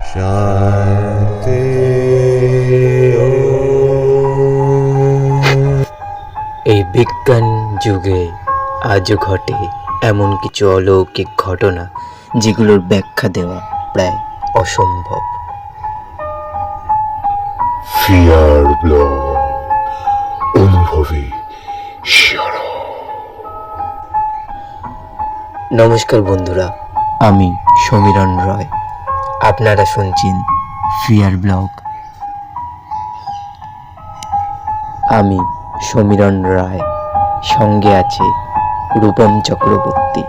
শান্তি। এই বিজ্ঞান যুগে আজও ঘটে এমন কিছু অলৌকিক ঘটনা যেগুলোর ব্যাখ্যা দেওয়া প্রায় অসম্ভব। ফিয়ার ব্লগ অনুভবে সেরা। নমস্কার বন্ধুরা, আমি সমীরণ রয়। আপনারা শুনছেন ফিয়ার ব্লগ। আমি সমীরণ রায়, সঙ্গে আছে রূপম চক্রবর্তী।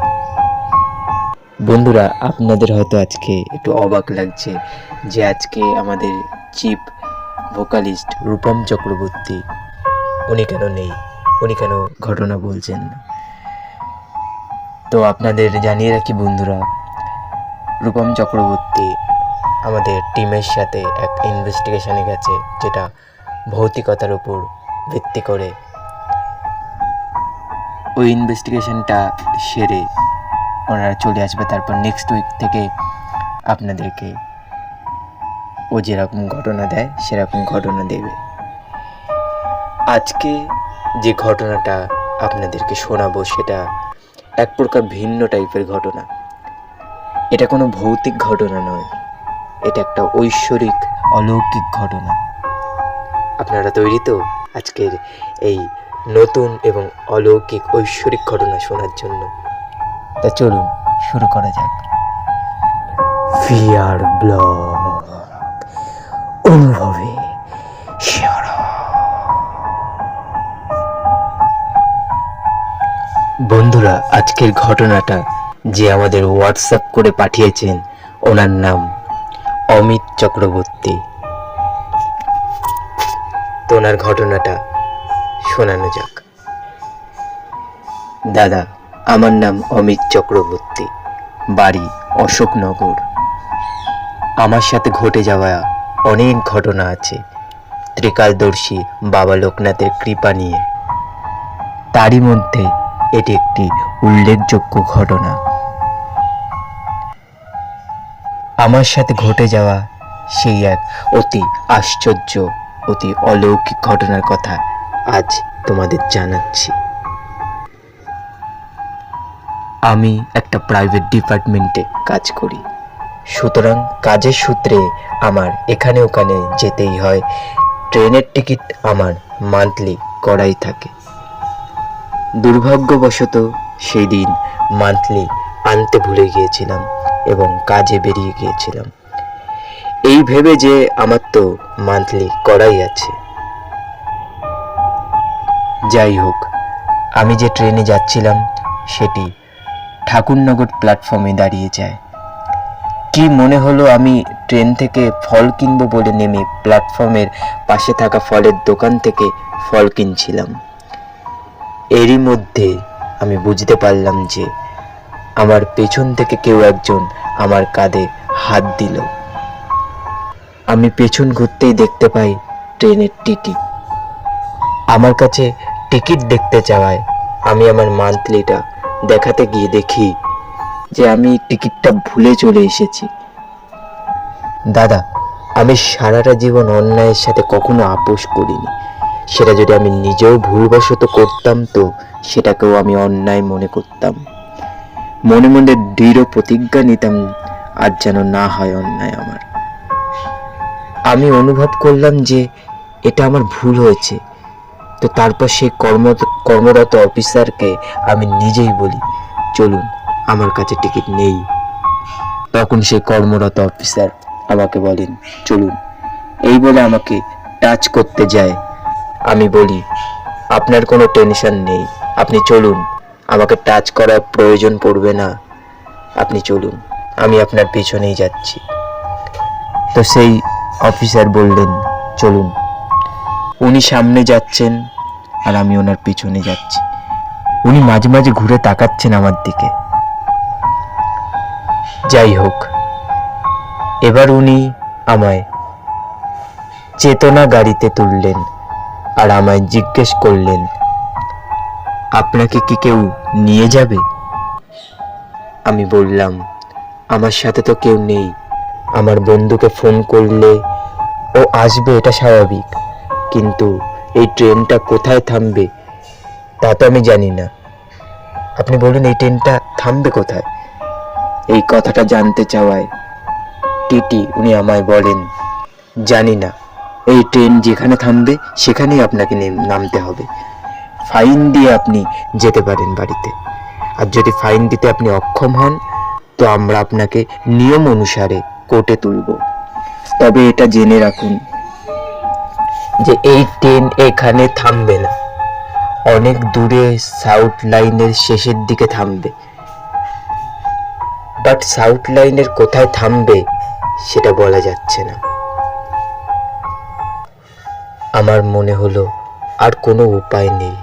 বন্ধুরা, আপনাদের হয়তো আজকে একটু অবাক লাগছে যে আজকে আমাদের চিফ ভোকালিস্ট রূপম চক্রবর্তী উনি কেন নেই, উনি কেন ঘটনা বলছেন না। তো আপনাদের জানিয়ে রাখি বন্ধুরা, রূপম চক্রবর্তী আমাদের টিমের সাথে এক ইনভেস্টিগেশনে গেছে, যেটা ভৌতিকতার উপর ভিত্তি করে। ওই ইনভেস্টিগেশনটা সেরে ওনারা চলে আসবে, তারপর নেক্সট উইক থেকে আপনাদেরকে ও যেরকম ঘটনা দেয় সেরকম ঘটনা দেবে। আজকে যে ঘটনাটা আপনাদেরকে শোনাবো সেটা এক প্রকার ভিন্ন টাইপের ঘটনা। এটা কোনো ভৌতিক ঘটনা নয়, এটা একটা ঐশ্বরিক অলৌকিক ঘটনা। আপনারা তৈরি তো আজকের এই নতুন এবং অলৌকিক ঐশ্বরিক ঘটনা শোনার জন্য? তা চলুন শুরু করা যাক। ফিয়ার ব্লগ অনুভবে সেরা। বন্ধুরা, আজকের ঘটনাটা যে আমাদের হোয়াটসঅ্যাপ করে পাঠিয়েছেন, ওনার নাম অমিত চক্রবর্তী। তো ওনার ঘটনাটা শোনানো যাক। দাদা, আমার নাম অমিত চক্রবর্তী, বাড়ি অশোকনগর। আমার সাথে ঘটে যাওয়া অনেক ঘটনা আছে ত্রিকালদর্শী বাবা লোকনাথের কৃপা নিয়ে। তারই মধ্যে এটি একটি উল্লেখযোগ্য ঘটনা। আমার সাথে ঘটে যাওয়া সেই এক অতি আশ্চর্য, অতি অলৌকিক ঘটনার কথা আজ তোমাদের জানাচ্ছি। আমি একটা প্রাইভেট ডিপার্টমেন্টে কাজ করি, সুতরাং কাজের সূত্রে আমার এখানে ওখানে যেতেই হয়। ট্রেনের টিকিট আমার মান্থলি করাই থাকে। দুর্ভাগ্যবশত সেই দিন মান্থলি আনতে ভুলে গিয়েছিলাম এবং কাজে বেরিয়ে গিয়েছিলাম, এই ভেবে যে আমার তো মান্থলি করাই আছে। যাই হোক, আমি যে ট্রেনে যাচ্ছিলাম সেটি ঠাকুরনগর প্ল্যাটফর্মে দাঁড়িয়ে যায়। কি মনে হলো আমি ট্রেন থেকে ফল কিনবো বলে নেমে প্ল্যাটফর্মের পাশে থাকা ফলের দোকান থেকে ফল কিনছিলাম। এরই মধ্যে আমি বুঝতে পারলাম যে আমার পেছন থেকে কেউ একজন আমার কাঁধে হাত দিল। আমি পেছন ঘুরতেই দেখতে পাই ট্রেনের টিটি। আমার কাছে টিকিট দেখতে চাওয়ায় আমি আমার মান্থলিটা দেখাতে গিয়ে দেখি যে আমি টিকিটটা ভুলে চলে এসেছি। দাদা, আমি সারাটা জীবন অন্যায়ের সাথে কখনো আপোষ করিনি। সেটা যদি আমি নিজেও ভুলবশত করতাম তো সেটাকেও আমি অন্যায় মনে করতাম। মনে মনে দৃঢ় প্রতিজ্ঞা নিতাম আজ যেন না হয় অন্যায় আমার। আমি অনুভব করলাম যে এটা আমার ভুল হয়েছে। তো তারপর সেই কর্মরত অফিসারকে আমি নিজেই বলি, চলুন, আমার কাছে টিকিট নেই। তখন সেই কর্মরত অফিসার আমাকে বলেন, চলুন। এই বলে আমাকে টাচ করতে যায়। আমি বলি, আপনার কোনো টেনশন নেই, আপনি চলুন, আমাকে টাচ করার প্রয়োজন পড়বে না, আপনি চলুন, আমি আপনার পিছনেই যাচ্ছি। তো সেই অফিসার বললেন, চলুন। উনি সামনে যাচ্ছেন আর আমি ওনার পিছনে যাচ্ছি। উনি মাঝে মাঝে ঘুরে তাকাচ্ছেন আমার দিকে। যাই হোক, এবার উনি আমায় চেতনা গাড়িতে তুললেন আর আমায় জিজ্ঞেস করলেন, আপনাকে কি কেউ নিয়ে যাবে? আমি বললাম, আমার সাথে তো কেউ নেই, আমার বন্ধুকে ফোন করলে ও আসবে, এটা স্বাভাবিক, কিন্তু এই ট্রেনটা কোথায় থামবে তা তো আমি জানি না। আপনি বলুন এই ট্রেনটা থামবে কোথায়? এই কথাটা জানতে চাওয়ায় টিটি উনি আমায় বলেন, জানি না, এই ট্রেন যেখানে থামবে সেখানেই আপনাকে নামতে হবে। ফাইন দিয়ে আপনি যেতে পারেন বাড়িতে, আর যদি ফাইন দিতে আপনি অক্ষম হন তো আমরা আপনাকে নিয়ম অনুসারে কোর্টে তুলব। তবে এটা জেনে রাখুন যে এই ট্রেন এখানে থামবে না, অনেক দূরে সাউথ লাইনের শেষের দিকে থামবে। বাট সাউথ লাইনের কোথায় থামবে সেটা বলা যাচ্ছে না। আমার মনে হলো আর কোনো উপায় নেই।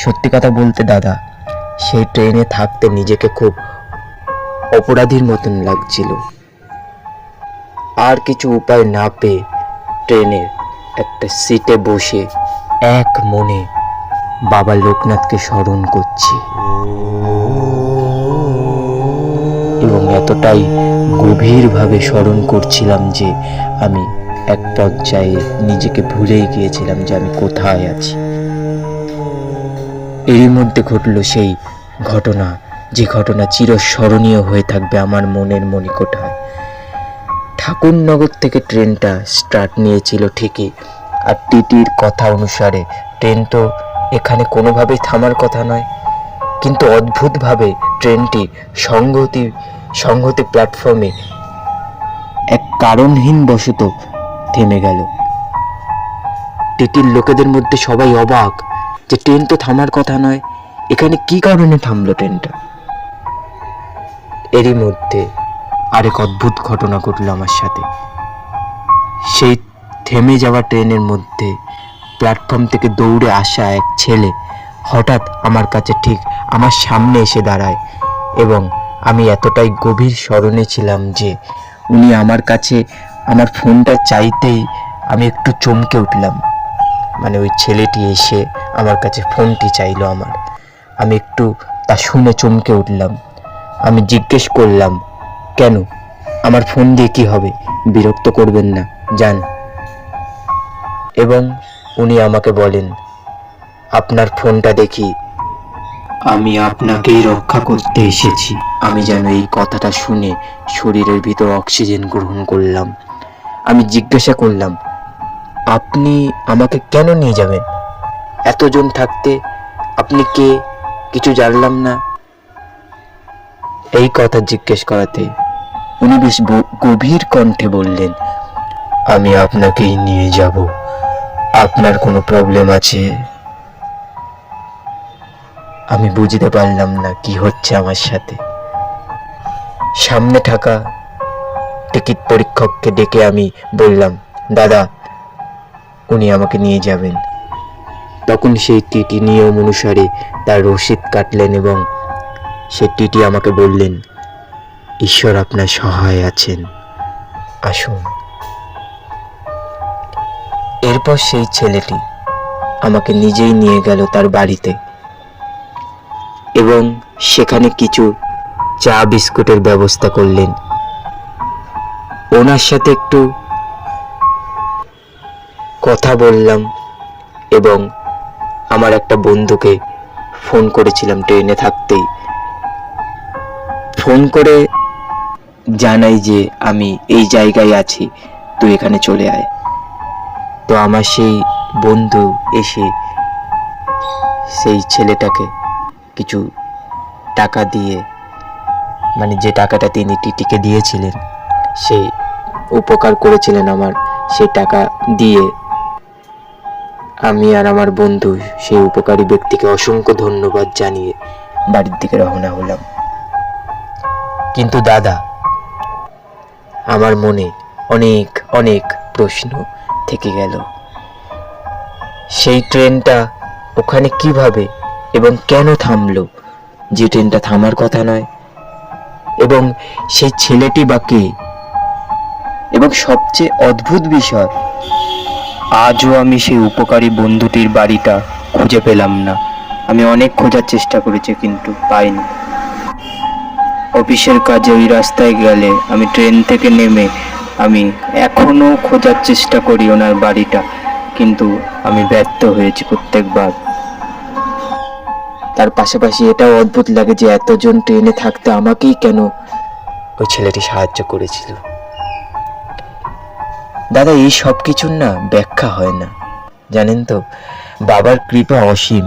সত্যি কথা বলতে দাদা, সেই ট্রেনে থাকতে নিজেকে খুব অপরাধীর মতন লাগছিল। আর কিছু উপায় না পেয়ে ট্রেনের একটা সিটে বসে এক মনে বাবা লোকনাথকে স্মরণ করছি, এবং এতটাই গভীরভাবে স্মরণ করছিলাম যে আমি এক পর্যায়ে নিজেকে ভুলেই গিয়েছিলাম যে আমি কোথায় আছি। এরই মধ্যে ঘটল সেই ঘটনা, যে ঘটনা চিরস্মরণীয় হয়ে থাকবে আমার মনের মণিকোঠায়। ঠাকুরনগর থেকে ট্রেনটা স্টার্ট নিয়েছিল ঠিকই, আর টিটির কথা অনুসারে ট্রেন তো এখানে কোনোভাবেই থামার কথা নয়, কিন্তু অদ্ভুতভাবে ট্রেনটি সংহতি প্ল্যাটফর্মে এক কারণহীন বশত থেমে গেল। টিটির লোকেদের মধ্যে সবাই অবাক যে ট্রেন তো থামার কথা নয়, এখানে কি কারণে থামলো ট্রেনটা। এরই মধ্যে আরেক অদ্ভুত ঘটনা ঘটল আমার সাথে। সেই থেমে যাওয়া ট্রেনের মধ্যে প্ল্যাটফর্ম থেকে দৌড়ে আসা এক ছেলে হঠাৎ আমার কাছে ঠিক আমার সামনে এসে দাঁড়ায়, এবং আমি এতটাই গভীর স্মরণে ছিলাম যে উনি আমার কাছে আমার ফোনটা চাইতেই আমি একটু চমকে উঠলাম। মানে ওই ছেলেটি এসে আমার কাছে ফোনটি চাইলো আমার, আমি একটু তা শুনে চমকে উঠলাম। আমি জিজ্ঞেস করলাম, কেন, আমার ফোন দিয়ে কি হবে, বিরক্ত করবেন না, যান। এবং উনি আমাকে বলেন, আপনার ফোনটা দেখি আমি আপনাকেই রক্ষা করতে এসেছি। আমি যেন এই কথাটা শুনে শরীরের ভিতর অক্সিজেন গ্রহণ করলাম। আমি জিজ্ঞাসা করলাম, আপনি আমাকে কেন নিয়ে যাবেন? এতজন থাকতে আপনি কে, কিছু জানলাম না। এই কথা জিজ্ঞেস করাতে উনি বেশ গভীর কণ্ঠে বললেন, আমি আপনাকেই নিয়ে যাব। আপনার কোনো প্রবলেম আছে? আমি বুঝতে পারলাম না কি হচ্ছে আমার সাথে। সামনে থাকা টিকিট পরীক্ষককে ডেকে আমি বললাম, দাদা, উনি আমাকে নিয়ে যাবেন। তখন সেই টিটি নিয়ম অনুসারে তার রসিদ কাটলেন এবং সে টিটি আমাকে বললেন, ঈশ্বর আপনার সহায় আছেন, আসুন। এরপর সেই ছেলেটি আমাকে নিজেই নিয়ে গেল তার বাড়িতে, এবং সেখানে কিছু চা বিস্কুটের ব্যবস্থা করলেন। ওনার সাথে একটু কথা বললাম, এবং আমার একটা বন্ধুকে ফোন করেছিলাম ট্রেনে থাকতেই, ফোন করে জানাই যে আমি এই জায়গায় আছি, তুই এখানে চলে আয়। তো আমার সেই বন্ধু এসে সেই ছেলেটাকে কিছু টাকা দিয়ে, মানে যে টাকাটা তিনি টিটিকে দিয়েছিলেন, সেই উপকার করেছিলেন আমার, সেই টাকা দিয়ে আমি আর আমার বন্ধু সেই উপকারী ব্যক্তিকে অসংখ্য ধন্যবাদ জানিয়ে বাড়ির দিকে রওনা হলাম। কিন্তু দাদা, আমার মনে অনেক অনেক প্রশ্ন থেকে গেল। সেই ট্রেনটা ওখানে কিভাবে এবং কেন থামলো, যে ট্রেনটা থামার কথা নয়? এবং সেই ছেলেটি বা কে? এবং সবচেয়ে অদ্ভুত বিষয়, আজও আমি সেই উপকারী বন্ধুটির বাড়িটা খুঁজে পেলাম না। আমি অনেক খোঁজার চেষ্টা করেছি কিন্তু পাইনি। ও অফিসের কাজে ওই রাস্তায় গেলে আমি ট্রেন থেকে নেমে আমি এখনো খোঁজার চেষ্টা করি ওনার বাড়িটা, কিন্তু আমি ব্যর্থ হয়েছি প্রত্যেকবার। তার পাশাপাশি এটাও অদ্ভুত লাগে যে এতজন ট্রেনে থাকতে আমাকেই কেন ওই ছেলেটি সাহায্য করেছিল। দাদা, এই সব কিছুর না ব্যাখ্যা হয় না, জানেন তো। বাবার কৃপা অসীম।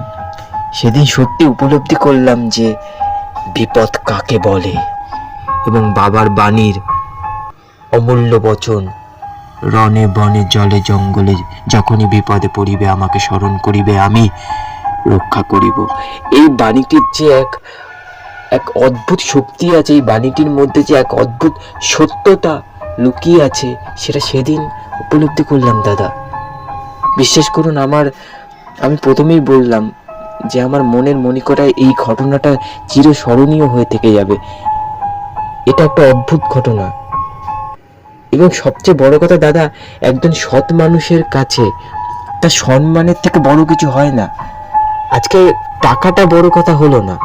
সেদিন সত্যি উপলব্ধি করলাম যে বিপদ কাকে বলে, এবং বাবার বাণীর অমূল্য বচন, রণে বনে জলে জঙ্গলে যখনই বিপদে পড়িবে আমাকে স্মরণ করিবে, আমি রক্ষা করিব। এই বাণীটির যে এক অদ্ভুত শক্তি আছে, এই বাণীটির মধ্যে যে এক অদ্ভুত সত্যতা লুকিয়ে আছে, সেটা সেদিন উপলব্ধি করলাম দাদা। বিশ্বাস করুন, আমি প্রথমেই বললাম যে আমার মনের মণিকোঠায় এই ঘটনাটা চিরস্মরণীয় হয়ে থেকে যাবে। এটা একটা অদ্ভুত ঘটনা। এবং সবচেয়ে বড় কথা দাদা, একজন সৎ মানুষের কাছে তার সম্মানের থেকে বড় কিছু হয় না। আজকে টাকাটা বড় কথা হলো না,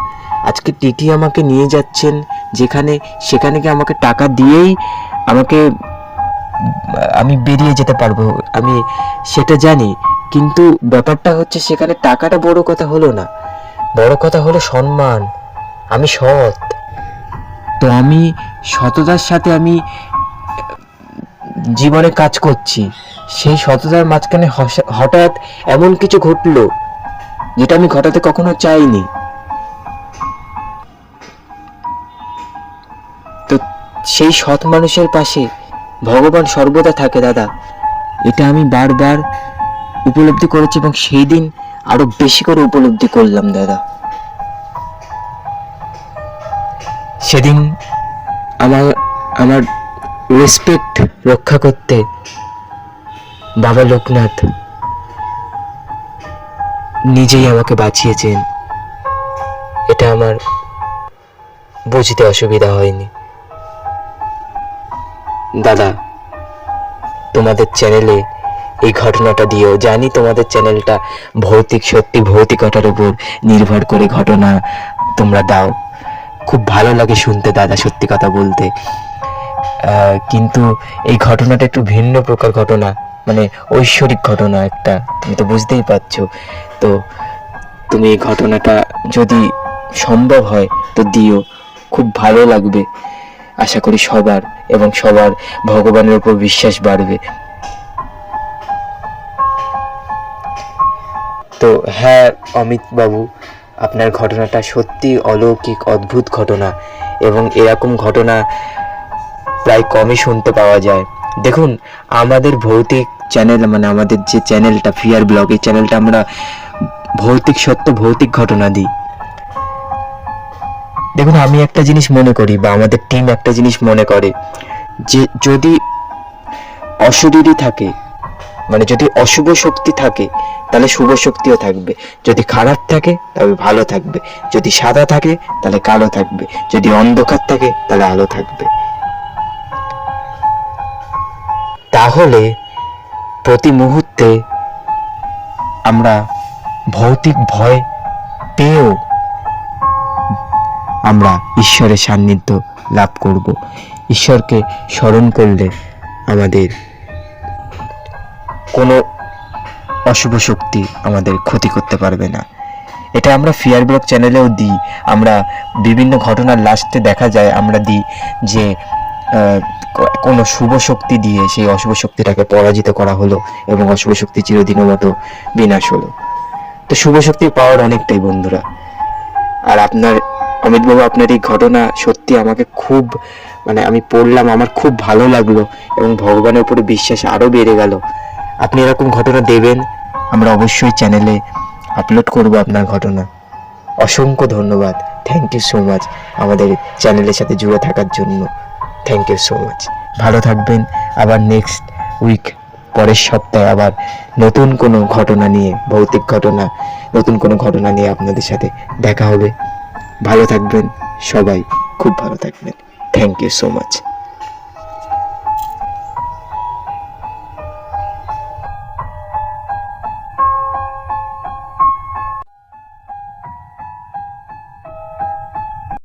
আজকে টিটি আমাকে নিয়ে যাচ্ছেন যেখানে, সেখানে কি আমাকে টাকা দিয়েই আমি বেরিয়ে যেতে পারবো, আমি সেটা জানি। কিন্তু ব্যাপারটা হচ্ছে সেখানে টাকাটা বড় কথা হলো না, বড় কথা হলো সম্মান। আমি সৎ, তো আমি সততার সাথে আমি জীবনে কাজ করছি। সেই সততার মাঝখানে হঠাৎ এমন কিছু ঘটলো যেটা আমি ঘটাতে কখনো চাইনি। তো সেই সৎ মানুষের পাশে ভগবান সর্বদা থাকে দাদা, এটা আমি বারবার উপলব্ধি করেছি, এবং সেই দিন আরো বেশি করে উপলব্ধি করলাম দাদা। সেদিন আমার রেসপেক্ট রক্ষা করতে বাবা লোকনাথ নিজেই আমাকে বাঁচিয়েছেন। এটা আমার বুঝতে অসুবিধা হয়নি। দাদা, তোমাদের চ্যানেলে এই ঘটনাটা দিও। জানি তোমাদের চ্যানেলটা ভৌতিকতার উপর নির্ভর করে ঘটনা তোমরা দাও। খুব ভালো লাগে শুনতে দাদা, সত্যি কথা বলতে। কিন্তু এই ঘটনাটা একটু ভিন্ন প্রকার ঘটনা, মানে ঐশ্বরিক ঘটনা একটা, তুমি তো বুঝতেই পারছো। তো তুমি এই ঘটনাটা যদি সম্ভব হয় তো দিও, খুব ভালো লাগবে আশা করি সবার, এবং সবার ভগবানের উপর বিশ্বাস বাড়বে। তো হ্যাঁ অমিত বাবু, আপনার ঘটনাটা সত্যি অলৌকিক, অদ্ভুত ঘটনা, এবং এরকম ঘটনা প্রায় কমই শুনতে পাওয়া যায়। দেখুন, আমাদের ভৌতিক চ্যানেল, মানে আমাদের যে চ্যানেলটা ফিয়ার ব্লগ, এই চ্যানেলটা আমরা ভৌতিক সত্য, ভৌতিক ঘটনা দিই। দেখুন, আমি একটা জিনিস মনে করি, বা আমাদের টিম একটা জিনিস মনে করে, যে যদি অশরীরী থাকে, মানে যদি অশুভ শক্তি থাকে তাহলে শুভ শক্তিও থাকবে, যদি খারাপ থাকে তবে ভালো থাকবে, যদি সাদা থাকে তাহলে কালো থাকবে, যদি অন্ধকার থাকে তাহলে আলো থাকবে। তাহলে প্রতি মুহূর্তে আমরা ভৌতিক ভয় পেয়েও আমরা ঈশ্বরের সান্নিধ্য লাভ করব। ঈশ্বরকে স্মরণ করলে আমাদের কোনো অশুভ শক্তি আমাদের ক্ষতি করতে পারবে না। এটা আমরা ফিয়ার ব্লগ চ্যানেলেও দিই। আমরা বিভিন্ন ঘটনার লাস্টে দেখা যায় আমরা দিই যে কোনো শুভ শক্তি দিয়ে সেই অশুভ শক্তিটাকে পরাজিত করা হলো, এবং অশুভ শক্তি চিরদিনের মতো বিনাশ হলো। তো শুভ শক্তির পাওয়ার অনেকটাই বন্ধুরা। আর আপনার অমিতবাবু, আপনার এই ঘটনা সত্যি আমাকে খুব, মানে আমি পড়লাম, আমার খুব ভালো লাগলো, এবং ভগবানের উপরে বিশ্বাস আরও বেড়ে গেল। আপনি এরকম ঘটনা দেবেন, আমরা অবশ্যই চ্যানেলে আপলোড করব আপনার ঘটনা। অসংখ্য ধন্যবাদ, থ্যাংক ইউ সো মাচ আমাদের চ্যানেলের সাথে জুড়ে থাকার জন্য। Thank you so much. ভালো থাকবেন। আবার নেক্সট উইক, পরের সপ্তাহে আবার নতুন কোনো ঘটনা নিয়ে, ভৌতিক ঘটনা, নতুন কোনো ঘটনা নিয়ে আপনাদের সাথে দেখা হবে। ভালো থাকবেন সবাই, খুব ভালো থাকবেন। Thank you so much.